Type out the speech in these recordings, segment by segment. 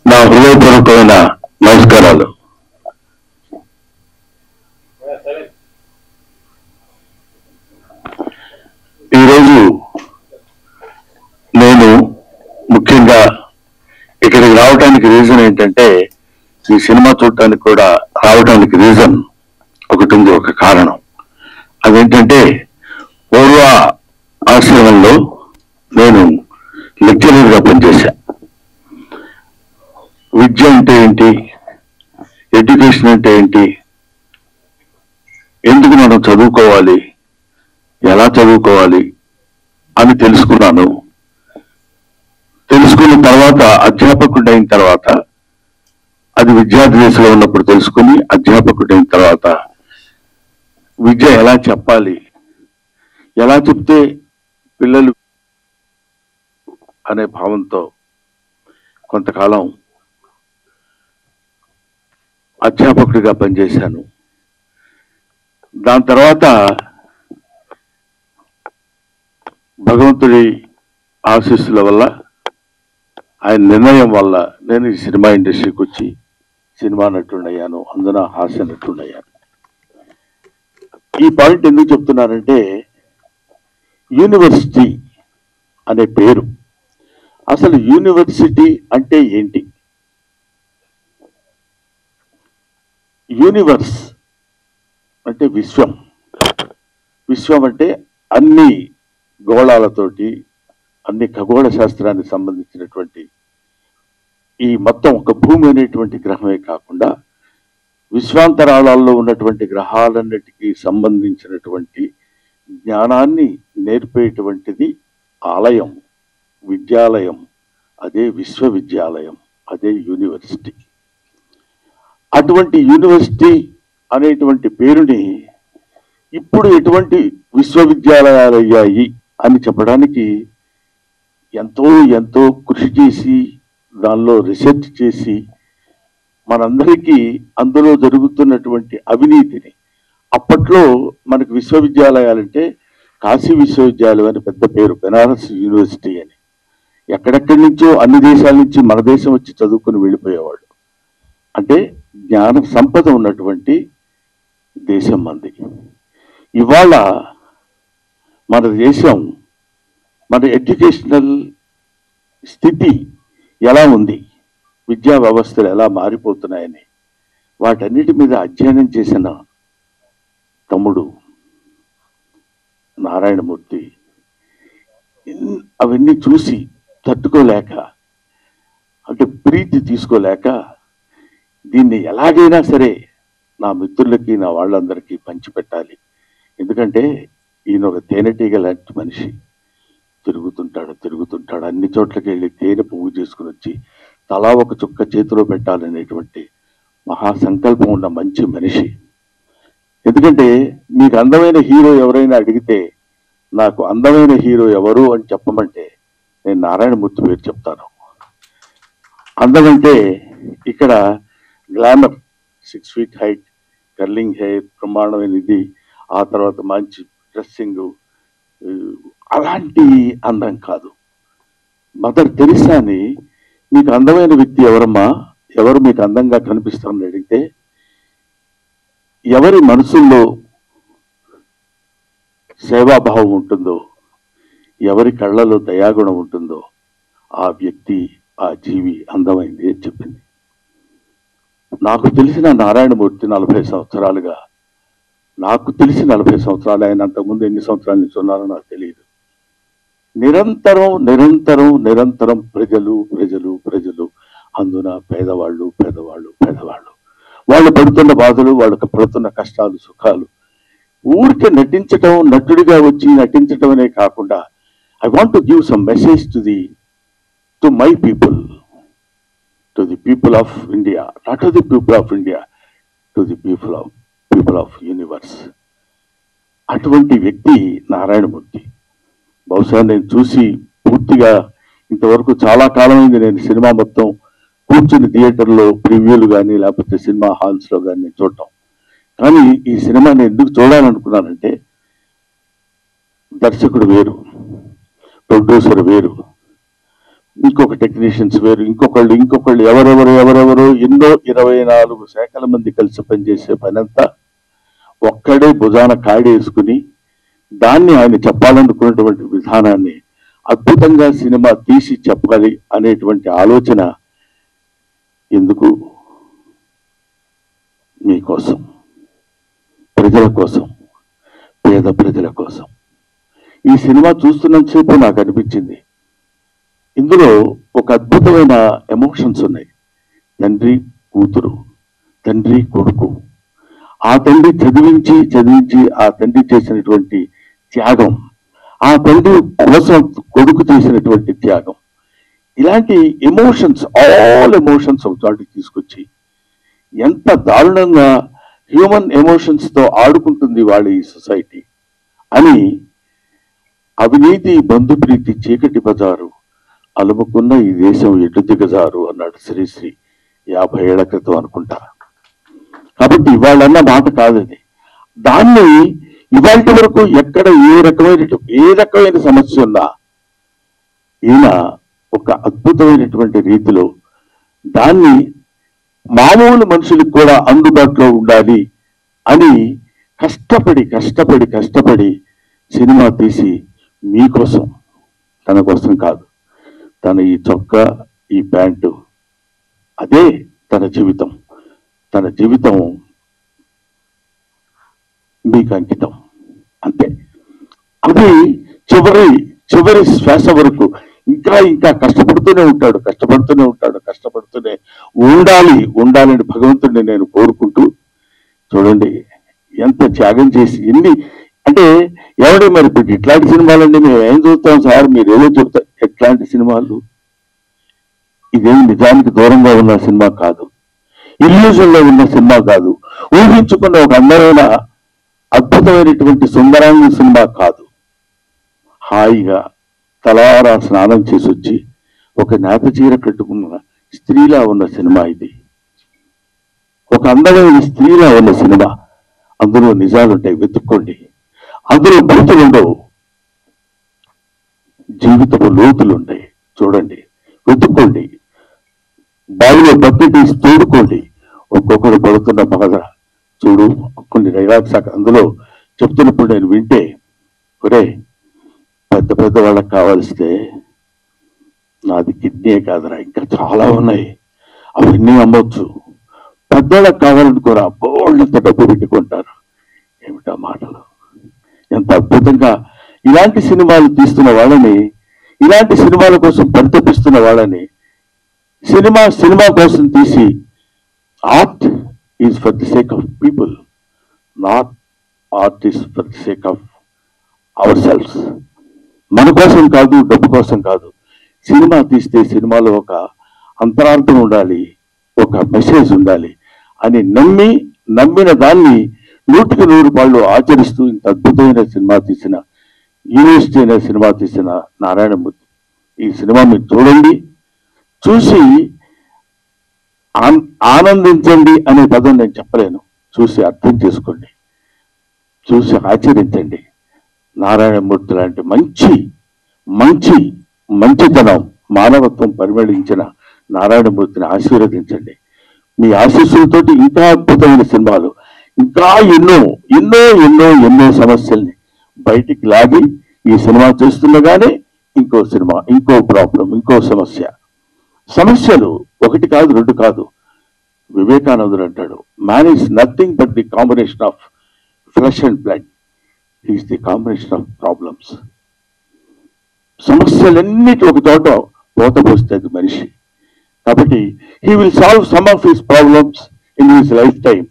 నా హృదయపూర్వకమైన నమస్కారాలు. ఈరోజు నేను ముఖ్యంగా ఇక్కడికి రావడానికి రీజన్ ఏంటంటే, ఈ సినిమా చూడటానికి కూడా రావడానికి రీజన్ ఒకటి ఉంది, ఒక కారణం. అదేంటంటే, పూర్వ ఆశ్రమంలో నేను లెక్చరర్గా పనిచేశా. విద్య అంటే ఏంటి, ఎడ్యుకేషన్ అంటే ఏంటి, ఎందుకు మనం చదువుకోవాలి, ఎలా చదువుకోవాలి అని తెలుసుకున్నాను. తెలుసుకున్న తర్వాత అధ్యాపకుడు అయిన తర్వాత, అది విద్యార్థి దశలో ఉన్నప్పుడు తెలుసుకుని అధ్యాపకుడు అయిన తర్వాత విద్య ఎలా చెప్పాలి, ఎలా చెప్తే పిల్లలు అనే భావంతో కొంతకాలం అధ్యాపకుడిగా పనిచేశాను. దాని తర్వాత భగవంతుడి ఆశీస్సుల వల్ల, ఆయన నిర్ణయం వల్ల నేను ఈ సినిమా ఇండస్ట్రీకి వచ్చి సినిమా నటుడయ్యాను, అందున హాస్య నటుడయ్యాను. ఈ పాయింట్ ఎందుకు చెప్తున్నానంటే, యూనివర్సిటీ అనే పేరు, అసలు యూనివర్సిటీ అంటే ఏంటి? యూనివర్స్ అంటే విశ్వం. విశ్వం అంటే అన్ని గోళాలతోటి, అన్ని ఖగోళ శాస్త్రానికి సంబంధించినటువంటి ఈ మొత్తం ఒక భూమి అనేటువంటి గ్రహమే కాకుండా విశ్వాంతరాళాల్లో ఉన్నటువంటి గ్రహాలన్నిటికీ సంబంధించినటువంటి జ్ఞానాన్ని నేర్పేటువంటిది ఆలయం, విద్యాలయం. అదే విశ్వవిద్యాలయం, అదే యూనివర్సిటీ. అటువంటి యూనివర్సిటీ అనేటువంటి పేరుని ఇప్పుడు ఎటువంటి విశ్వవిద్యాలయాలు అయ్యాయి అని చెప్పడానికి ఎంతో ఎంతో కృషి చేసి, దానిలో రీసెర్చ్ చేసి, మనందరికీ అందులో జరుగుతున్నటువంటి అవినీతిని, అప్పట్లో మనకు విశ్వవిద్యాలయాలంటే కాశీ విశ్వవిద్యాలయం అని పెద్ద పేరు, బెనారస్ యూనివర్సిటీ అని. ఎక్కడెక్కడి నుంచో అన్ని దేశాల నుంచి మన దేశం వచ్చి చదువుకుని వెళ్ళిపోయేవాడు. అంటే జ్ఞాన సంపద ఉన్నటువంటి దేశం మంది. ఇవాళ మన దేశం, మన ఎడ్యుకేషనల్ స్థితి ఎలా ఉంది, విద్యా వ్యవస్థలు ఎలా మారిపోతున్నాయని వాటన్నిటి మీద అధ్యయనం చేసిన తమ్ముడు నారాయణమూర్తి అవన్నీ చూసి తట్టుకోలేక, అంటే ప్రీతి తీసుకోలేక, దీన్ని ఎలాగైనా సరే నా మిత్రులకి, నా వాళ్ళందరికీ పంచిపెట్టాలి. ఎందుకంటే ఈయన ఒక తేనెటీగ లాంటి మనిషి. తిరుగుతుంటాడు అన్ని చోట్లకి వెళ్ళి తేనె పువ్వు చేసుకుని వచ్చి తలా ఒక చుక్క చేతిలో పెట్టాలనేటువంటి మహాసంకల్పం ఉన్న మంచి మనిషి. ఎందుకంటే మీకు అందమైన హీరో ఎవరైనా అడిగితే, నాకు అందమైన హీరో ఎవరు అని చెప్పమంటే నేను నారాయణమూర్తి పేరు చెప్తాను. అందమంటే ఇక్కడ glamour, 6 feet height, curling hair, ప్రమాణమైనది, ఆ తర్వాత మంచి డ్రెస్సింగ్, అలాంటి అందం కాదు. మదర్ తెరిసాని మీకు అందమైన వ్యక్తి ఎవరమ్మా, ఎవరు మీకు అందంగా కనిపిస్తారని అడిగితే, ఎవరి మనసుల్లో సేవాభావం ఉంటుందో, ఎవరి కళ్ళలో దయాగుణం ఉంటుందో ఆ వ్యక్తి, ఆ జీవి అందమైంది అని చెప్పింది. నాకు తెలిసిన నారాయణమూర్తి 40 సంవత్సరాలుగా, నాకు తెలిసి 40 సంవత్సరాలు, ఆయన అంతకుముందు ఎన్ని సంవత్సరాల నుంచి ఉన్నారో నాకు తెలియదు. నిరంతరం నిరంతరం నిరంతరం ప్రజలు, అందున పేదవాళ్ళు, వాళ్ళు పడుతున్న బాధలు, వాళ్ళకి పడుతున్న కష్టాలు, సుఖాలు, ఊరికే నటించటం, నటుడిగా వచ్చి నటించటం అనే కాకుండా, I want to give some message to my people, to the people of India, not to the people of India, to the people of universe. అటువంటి వ్యక్తి నారాయణమూర్తి. బహుశా నేను చూసి పూర్తిగా ఇంతవరకు చాలా కాలమైంది నేను సినిమా మొత్తం కూర్చుని థియేటర్లో ప్రివ్యూలు కానీ లేకపోతే సినిమా హాల్స్లో కానీ నేను చూడటం. కానీ ఈ సినిమాని ఎందుకు చూడాలనుకున్నానంటే, దర్శకుడు వేరు, ప్రొడ్యూసర్ వేరు, ఇంకొక టెక్నీషియన్స్ వేరు, ఇంకొకళ్ళు ఎవరెవరు ఎన్నో 24 శాఖల మంది కలిసి పనిచేసే పనంతా ఒక్కడే భుజాన కాడేసుకుని దాన్ని ఆయన చెప్పాలనుకున్నటువంటి విధానాన్ని అద్భుతంగా సినిమా తీసి చెప్పాలి అనేటువంటి ఆలోచన ఎందుకు? మీకోసం, ప్రజల కోసం, పేద ప్రజల కోసం. ఈ సినిమా చూస్తున్నంతసేపు నాకు అనిపించింది ఇందులో ఒక అద్భుతమైన ఎమోషన్స్ ఉన్నాయి. తండ్రి కూతురు, తండ్రి కొడుకు, ఆ తండ్రి చదివించి ఆ తండ్రి చేసినటువంటి త్యాగం, ఆ తండ్రి కోసం కొడుకు చేసినటువంటి త్యాగం, ఇలాంటి ఎమోషన్స్, ఆల్ ఎమోషన్స్ ఒక చోటికి తీసుకొచ్చి ఎంత దారుణంగా హ్యూమన్ ఎమోషన్స్తో ఆడుకుంటుంది వాళ్ళ ఈ సొసైటీ అని, అవినీతి బంధుప్రీతి చీకటి బజారు అలుముకున్న ఈ దేశం ఎటు దిగజారు అన్నాడు శ్రీశ్రీ 50 ఏళ్ల క్రితం అనుకుంటా. కాబట్టి ఇవాళన్న మాట కాదది. దాన్ని ఇవాళ వరకు ఎక్కడ ఏ రకమైన సమస్య ఉన్నా ఈయన ఒక అద్భుతమైనటువంటి రీతిలో దాన్ని మామూలు మనుషులకు కూడా అందుబాటులో ఉండాలి అని కష్టపడి సినిమా తీసి మీకోసం, తన కోసం కాదు, తన ఈ చొక్కా, ఈ ప్యాంటు, అదే తన జీవితం మీకు అంకితం, అంతే. అది చివరి శ్వాస వరకు ఇంకా కష్టపడుతూనే ఉండాలని భగవంతుడిని నేను కోరుకుంటూ, చూడండి ఎంత త్యాగం చేసి ఎన్ని అంటే ఎవడే మరి ఇట్లాంటి సినిమాలండి మేము ఏం చూస్తాం సార్, మీరు ఏదో చెప్తారు. ఎట్లాంటి సినిమాలు? ఇదేమి నిజానికి దూరంగా ఉన్న సినిమా కాదు, ఇల్యూజన్ లో ఉన్న సినిమా కాదు, ఊహించుకున్న ఒక అందమైన అద్భుతమైనటువంటి సుందరాంగి సినిమా కాదు. హాయిగా తలారా స్నానం చేసి వచ్చి ఒక నేత చీర కట్టుకున్న స్త్రీలా ఉన్న సినిమా ఇది, ఒక అందమైన స్త్రీలా ఉన్న సినిమా. అందులో నిజాలుంటాయి, వెతుక్కోండి. అందులో బూతులుండవు, జీవితపు లోతులుంటాయి. చూడండి, వెతుక్కోండి, బావిలో బకెట్ తీసి తోడుకోండి. ఒక్కొక్కరు పడుతున్న బాధ చూడు. కొన్ని డైలాగ్స్ అందులో చెప్తున్నప్పుడు నేను వింటే, ఒరే పెద్ద వాళ్ళకి కావాల్స్తే నాది కిడ్నీ కాదురా, ఇంకా చాలా ఉన్నాయి, అవన్నీ అమ్మొచ్చు. పెద్దవాళ్ళకి కావాలనుకోరా, బోళ్ళంత డబ్బు పెట్టుకుంటారు. ఏమిటా మాటలు! ఎంత అద్భుతంగా ఇలాంటి సినిమాలు తీస్తున్న వాళ్ళని, ఇలాంటి సినిమాల కోసం పరితపిస్తున్న వాళ్ళని, సినిమా కోసం తీసి, art is for the sake of people, not art is for the sake of our selves. మన కోసం కాదు, డబ్బు కోసం కాదు. సినిమా తీస్తే సినిమాలో ఒక అంతరార్థం ఉండాలి, ఒక మెసేజ్ ఉండాలి అని నమ్మిన దాన్ని 100కి 100 పాళ్ళు ఆచరిస్తూ ఇంత అద్భుతమైన సినిమా తీసిన, యూనివర్సిటీ అనే సినిమా తీసిన నారాయణమూర్తి. ఈ సినిమా మీరు చూడండి, చూసి ఆనందించండి అనే పదం నేను చెప్పలేను. చూసి అర్థం చేసుకోండి, చూసి ఆచరించండి. నారాయణమూర్తి లాంటి మంచితనం, మానవత్వం పరిమళించిన నారాయణమూర్తిని ఆశీర్వదించండి. మీ ఆశీస్సులతోటి ఇంకా అద్భుతమైన సినిమాలు, ఇంకా ఎన్నో సమస్యల్ని బయటికి లాగి ఈ సినిమా చేస్తుండగానే ఇంకో సినిమా, ఇంకో ప్రాబ్లం, ఇంకో సమస్యలు 1 కాదు 2 కాదు. వివేకానందుడు అంటాడు, man is nothing but the combination of flesh and blood, is the combination of problems. సమస్యలన్నిటి ఒక చోట పోతే అది మనిషి. కాబట్టి he will solve some of his problems in his lifetime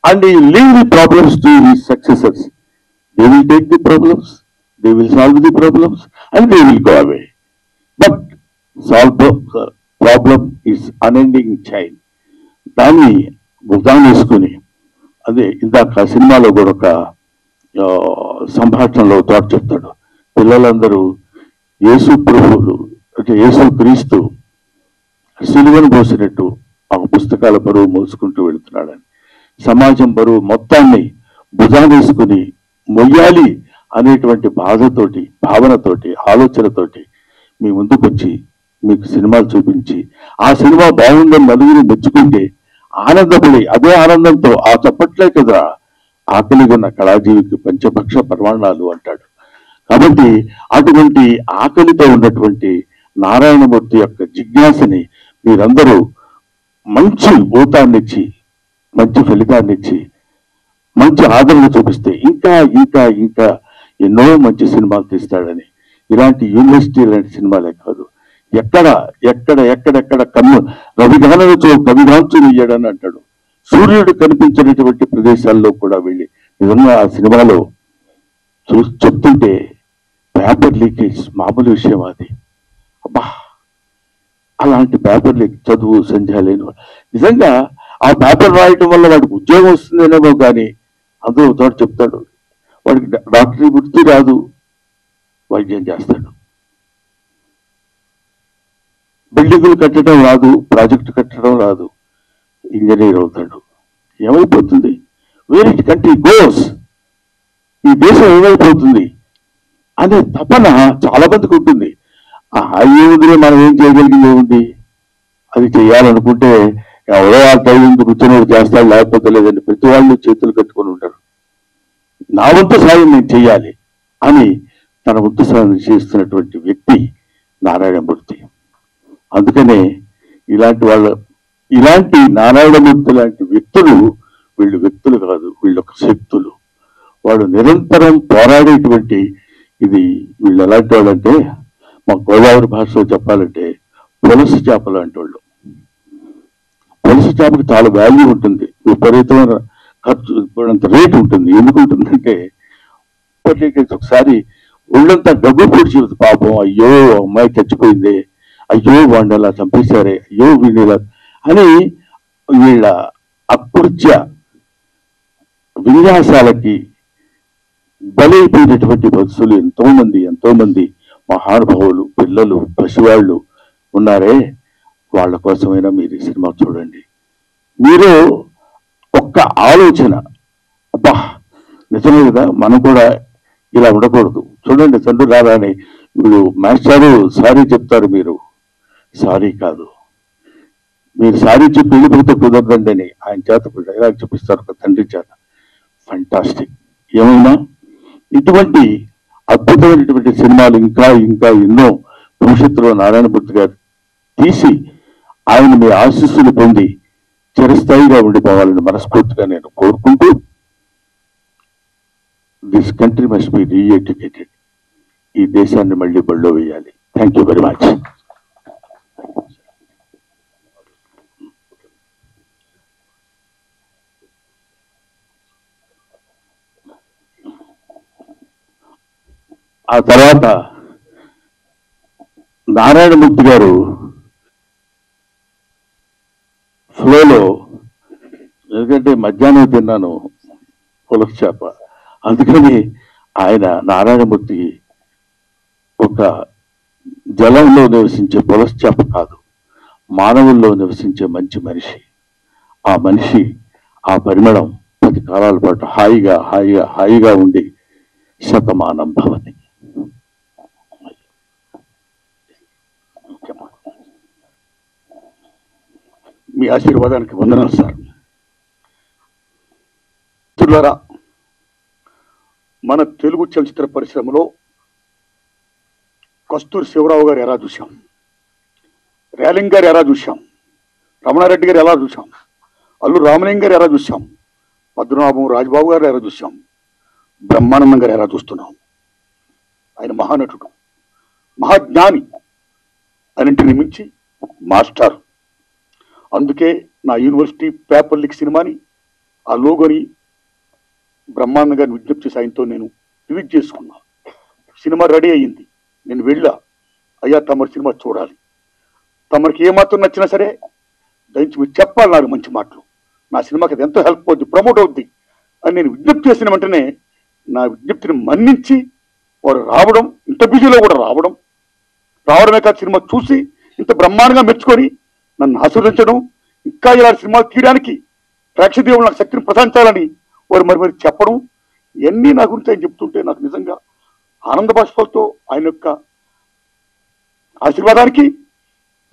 and he will leave the problems to his successors. They will take the problems, they will solve the problems and they will go away. But solve the problem is unending chain. దాన్ని భుజాన్ని వేసుకుని, అదే ఇందాక సినిమాలో కూడా ఒక సంభాషణలో తోట చెప్తాడు, పిల్లలందరూ యేసు ప్రభువులు అంటే యేసు క్రీస్తు సిలువను మోసినట్టు ఆ పుస్తకాల బరువు మోసుకుంటూ వెళుతున్నాడని, సమాజం బరువు మొత్తాన్ని భుజానేసుకుని మొయ్యాలి అనేటువంటి బాధతోటి, భావనతోటి, ఆలోచనతోటి మీ ముందుకొచ్చి మీకు సినిమాలు చూపించి ఆ సినిమా బాగుందని నలుగురు మెచ్చుకుంటే ఆనందపడి అదే ఆనందంతో ఆ చప్పట్లే కదా ఆకలిగా ఉన్న కళాజీవికి పంచపక్ష పర్వాణాలు అంటాడు. కాబట్టి అటువంటి ఆకలితో ఉన్నటువంటి నారాయణమూర్తి యొక్క జిజ్ఞాసని మీరందరూ మంచి ఊతాన్నిచ్చి మంచి ఫలితాన్నిచ్చి మంచి ఆదరణ చూపిస్తే ఇంకా ఇంకా ఇంకా ఎన్నో మంచి సినిమాలు తీస్తాడని. ఇలాంటి యూనివర్సిటీ లాంటి సినిమాలే కాదు, ఎక్కడ ఎక్కడ ఎక్కడెక్కడ కన్ను రవిగానలతో కవిగాంచు ఇయ్యడని అంటాడు. సూర్యుడు కనిపించినటువంటి ప్రదేశాల్లో కూడా వెళ్ళి నిజంగా ఆ సినిమాలో చెప్తుంటే పేపర్ లీకేజ్ మామూలు విషయం అది. అబ్బా, అలాంటి పేపర్ లీక్ చదువు సంధ్య లేని నిజంగా ఆ పేపర్ రాయటం వల్ల వాడికి ఉద్యోగం వస్తుందేనేమో కానీ అందులో చోట చెప్తాడు వాడికి డాక్టరీ వృత్తి రాదు, వైద్యం చేస్తాడు. బిల్డింగులు కట్టడం రాదు, ప్రాజెక్టు కట్టడం రాదు, ఇంజనీర్ అవుతాడు. ఏమైపోతుంది? వేర్ ఇట్ కంట్రీ గోస్, ఈ దేశం ఏమైపోతుంది అనే తపన చాలా మందికి ఉంటుంది. ఏముంది, మనం ఏం చేయగలిగింది ఏముంది? అది చేయాలనుకుంటే ఎవరో ఆ టైం కూర్చొని చేస్తాడు, లేకపోతే లేదండి. ప్రతి వాళ్ళు చేతులు కట్టుకొని ఉంటారు. నా వంతు సాయం నేను చెయ్యాలి అని తన వంతు సాయం చేస్తున్నటువంటి వ్యక్తి నారాయణమూర్తి. అందుకనే ఇలాంటి నారాయణమూర్తి లాంటి వ్యక్తులు వీళ్ళు వ్యక్తులు కాదు, వీళ్ళు ఒక శక్తులు. వాడు నిరంతరం పోరాడేటువంటి ఇది. వీళ్ళు ఎలాంటి వాళ్ళంటే మా గోదావరి భాషలో చెప్పాలంటే పులస చేప లాంటి వాళ్ళు. పులస చేపకి చాలా వాల్యూ ఉంటుంది, విపరీతమైన ఖర్చు, అంత రేటు ఉంటుంది. ఎందుకు ఉంటుందంటే ఒకసారి ఒళ్ళంతా డబ్బు పొడిచి పాపం, అయ్యో అమ్మాయి చచ్చిపోయింది, అయ్యో వాడిని అలా చంపేశారే, అయ్యో వీడిని ఇలా అని వీళ్ళ అకృత్య విన్యాసాలకి బలైపోయినటువంటి బస్సులు ఎంతో మంది మహానుభావులు, పిల్లలు, పసివాళ్ళు ఉన్నారే. వాళ్ళ కోసమైనా మీరు ఈ సినిమా చూడండి. మీరు ఒక్క ఆలోచన, అబ్బా నిజమే కదా, మనం కూడా ఇలా ఉండకూడదు. చూడండి, తండ్రి రారాని ఇప్పుడు మాస్టారు సారీ చెప్తారు, మీరు సారీ కాదు, మీరు సారీ చెప్పి వెళ్ళిపోతే కుదరదండి అని ఆయన చేత డైలాగ్ చెప్పిస్తారు ఒక తండ్రి చేత. ఫంటాస్టిక్. ఏమైనా ఇటువంటి అద్భుతమైనటువంటి సినిమాలు ఇంకా ఇంకా ఎన్నో భవిష్యత్తులో నారాయణమూర్తి గారు తీసి ఆయన మీ ఆశీస్సులు పొంది చిరస్థాయిగా ఉండిపోవాలని మనస్ఫూర్తిగా నేను కోరుకుంటూ, దిస్ కంట్రీ మస్ట్ బి రీఎడ్యుకేటెడ్. ఈ దేశాన్ని మళ్ళీ బళ్ళో వేయాలి. Thank you very much. ఆ తర్వాత నారాయణమూర్తి గారు ఫ్లోలో, ఎందుకంటే మధ్యాహ్నం తిన్నాను పులస చేప, అందుకని ఆయన నారాయణమూర్తి ఒక జలంలో నివసించే పులస చేప కాదు, మానవుల్లో నివసించే మంచి మనిషి. ఆ మనిషి ఆ పరిమళం 10 కాలాల పాటు హాయిగా హాయిగా హాయిగా ఉండి శతమానం భవతి. మీ ఆశీర్వాదానికి వందనాలు సార్. మిత్రులారా, మన తెలుగు చలచిత్ర పరిశ్రమలో కస్తూరి శివరావు గారు ఎలా చూశాం, రేలింగ్ గారు ఎలా చూశాం, రమణారెడ్డి గారు ఎలా చూశాం, అల్లు రామలింగ గారు ఎలా చూశాం, పద్మనాభం రాజబాబు గారు ఎలా చూశాం, బ్రహ్మానందం గారు ఎలా చూస్తున్నాం. ఆయన మహానటుడు, మహాజ్ఞాని, అన్నింటిని మించి మాస్టర్. అందుకే నా యూనివర్సిటీ పేపర్ లీక్ సినిమాని, ఆ లోగోని బ్రహ్మానందం గారిని విజ్ఞప్తి చేసి ఆయనతో నేను రిలీజ్ చేసుకున్నా. సినిమా రెడీ అయ్యింది, నేను వెళ్ళా, అయ్యా తమరి సినిమా చూడాలి, తమరికి ఏమాత్రం నచ్చినా సరే దయచి మీరు చెప్పాలి నాకు మంచి మాటలు, నా సినిమాకి అది ఎంతో హెల్ప్ అవుద్ది, ప్రమోట్ అవుద్ది అని నేను విజ్ఞప్తి చేసిన వెంటనే నా విజ్ఞప్తిని మన్నించి వారు రావడం, ఇంత బిజీలో కూడా రావడమే కాదు, సినిమా చూసి ఇంత బ్రహ్మాండంగా మెచ్చుకొని నన్ను ఆశీర్వదించడం, ఇంకా ఇలాంటి సినిమాలు తీయడానికి ప్రేక్షకులు నాకు శక్తిని ప్రసాదించాలని వారు మరి చెప్పడం, ఇవన్నీ నా గురించి ఆయన చెప్తుంటే నాకు నిజంగా ఆనంద బాష్పాలతో ఆయన యొక్క ఆశీర్వాదానికి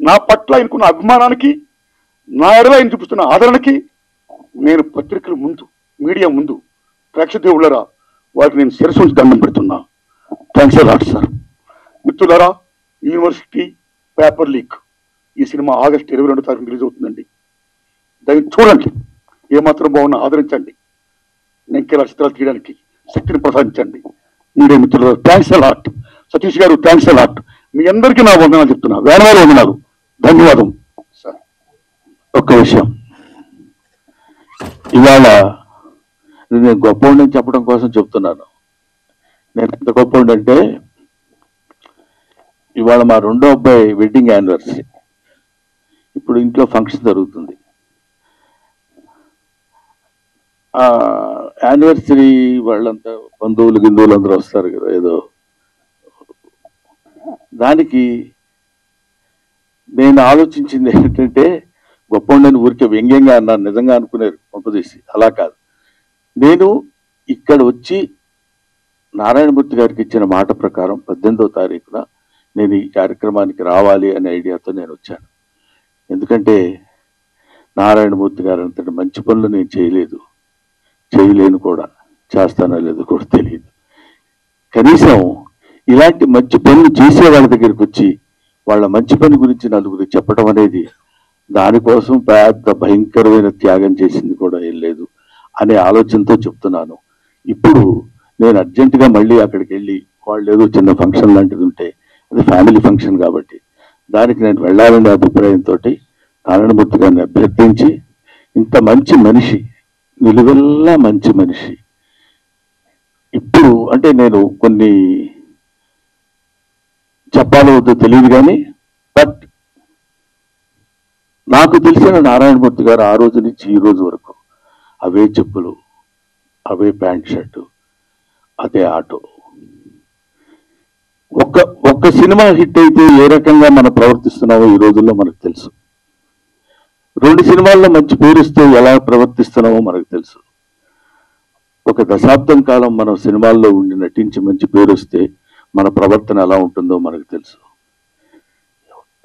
నా పట్ల ఆయనకున్న అభిమానానికి, నా ఎడల ఆయన చూపిస్తున్న ఆదరణకి నేను పత్రికల ముందు, మీడియా ముందు, ప్రేక్షక దేవుళ్ళరా వారికి నేను శిరస్సు ఉంచి దండం పెడుతున్నా. Thanks lot sir. మిత్రులారా, యూనివర్సిటీ పేపర్ లీక్ ఈ సినిమా ఆగస్టు 22వ తారీఖు రిలీజ్ అవుతుందండి. దాన్ని చూడండి, ఏమాత్రం బాగున్నా ఆదరించండి. నేను ఇంకెలా చిత్రాలు తీయడానికి శక్తిని ప్రసాదించండి. మీడియా మిత్రులు థ్యాంక్స్ అలాట్. సతీష్ గారు థ్యాంక్స్ అలాట్. మీ అందరికీ నా వందనాలు చెప్తున్నా, వేణవాళ్ళు వందనాలు. ధన్యవాదం సార్. ఒక్క విషయం, ఇవాళ నేను గొప్పవాడిని చెప్పడం కోసం చెప్తున్నాను. నేను ఎంత గొప్పవాడి అంటే, ఇవాళ మా రెండో అబ్బాయి వెడ్డింగ్ యానివర్సరీ. ఇప్పుడు ఇంట్లో ఫంక్షన్ జరుగుతుంది. ఆ యానివర్సరీ వాళ్ళంతా బంధువులు అందరూ వస్తారు కదా, ఏదో దానికి నేను ఆలోచించింది ఏంటంటే, గొప్పవాడిని ఊరికే వ్యంగ్యంగా అన్నాను, నిజంగా అనుకునేది పంపదీసి. అలా కాదు, నేను ఇక్కడ వచ్చి నారాయణమూర్తి గారికి ఇచ్చిన మాట ప్రకారం 18వ తారీఖున నేను ఈ కార్యక్రమానికి రావాలి అనే ఐడియాతో నేను వచ్చాను. ఎందుకంటే నారాయణమూర్తి గారు అంతటి మంచి పనులు నేను చేయలేను కూడా, చేస్తానో లేదో కూడా తెలియదు. కనీసం ఇలాంటి మంచి పనులు చేసే వాళ్ళ దగ్గరికి వచ్చి వాళ్ళ మంచి పని గురించి నలుగురు చెప్పడం అనేది, దానికోసం పెద్ద భయంకరమైన త్యాగం చేసింది కూడా ఏం లేదు అనే ఆలోచనతో చెప్తున్నాను. ఇప్పుడు నేను అర్జెంటుగా మళ్ళీ అక్కడికి వెళ్ళి, వాళ్ళు ఏదో చిన్న ఫంక్షన్ లాంటిది ఉంటే, అది ఫ్యామిలీ ఫంక్షన్ కాబట్టి దానికి నేను వెళ్ళాలనే అభిప్రాయంతో నారాయణమూర్తి గారిని అభ్యర్థించి, ఇంత మంచి మనిషి, నిలువెల్లా మంచి మనిషి, ఇప్పుడు అంటే నేను కొన్ని చెప్పాలో వద్దో తెలియదు కానీ, బట్ నాకు తెలిసిన నారాయణమూర్తి గారు ఆ రోజు నుంచి ఈ రోజు వరకు అవే చెప్పులు, అవే ప్యాంట్ షర్టు, అదే ఆటో. ఒక్క సినిమా హిట్ అయితే ఏ రకంగా మనం ప్రవర్తిస్తున్నామో ఈ రోజుల్లో మనకు తెలుసు. 2 సినిమాల్లో మంచి పేరుస్తే ఎలా ప్రవర్తిస్తున్నామో మనకు తెలుసు. ఒక దశాబ్దం కాలం మనం సినిమాల్లో ఉండి నటించి మంచి పేరు వస్తే మన ప్రవర్తన ఎలా ఉంటుందో మనకు తెలుసు.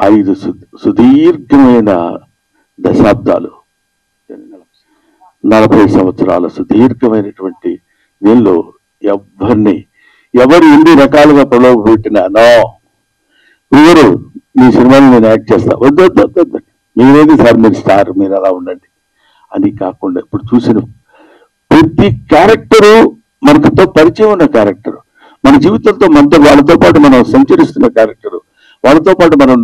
5 సుదీర్ఘమైన దశాబ్దాలు, 40 సంవత్సరాల సుదీర్ఘమైనటువంటి దీనిలో ఎవరు ఎన్ని రకాలుగా ప్రలోభ పెట్టినా, నో ఎవరు మీ సినిమాలో నేను యాక్ట్ చేస్తా, వద్దు మీరేది సార్, మీరు స్టార్, మీరు అలా ఉండండి అని కాకుండా, ఇప్పుడు చూసిన ప్రతి క్యారెక్టరు మనకుతో పరిచయం ఉన్న క్యారెక్టర్, మన జీవితంతో వాళ్ళతో పాటు మనం సంచరిస్తున్న క్యారెక్టర్, వాళ్ళతో పాటు మనం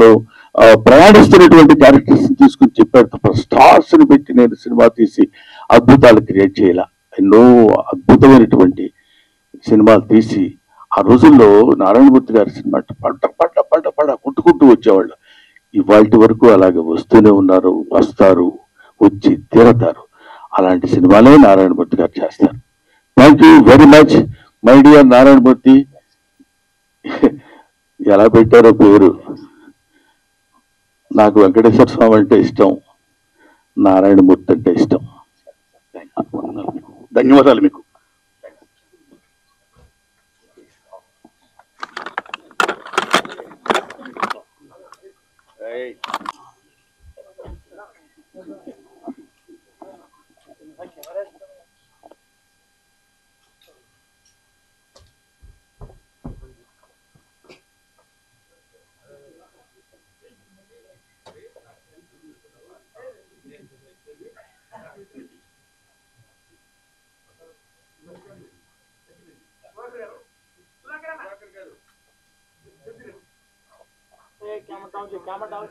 ప్రయాణిస్తున్నటువంటి క్యారెక్టర్స్ తీసుకుని చెప్పాడు. స్టార్స్ ని పెట్టి నేను సినిమా తీసి అద్భుతాలు క్రియేట్ చేయాల, ఎన్నో అద్భుతమైనటువంటి సినిమాలు తీసి ఆ రోజుల్లో నారాయణమూర్తి గారి సినిమా పడ్డ కొట్టుకుంటూ వచ్చేవాళ్ళు. ఇవాళ వరకు అలాగే వస్తూనే ఉన్నారు, వస్తారు, వచ్చి తీరతారు. అలాంటి సినిమాలే నారాయణమూర్తి గారు చేస్తారు. Thank you very much my dear Narayanamurthy. ఎలా పెట్టారో పేరు, నాకు వెంకటేశ్వర స్వామి అంటే ఇష్టం, నారాయణమూర్తి అంటే ఇష్టం. ధన్యవాదాలు మీకు. Camera down, camera down.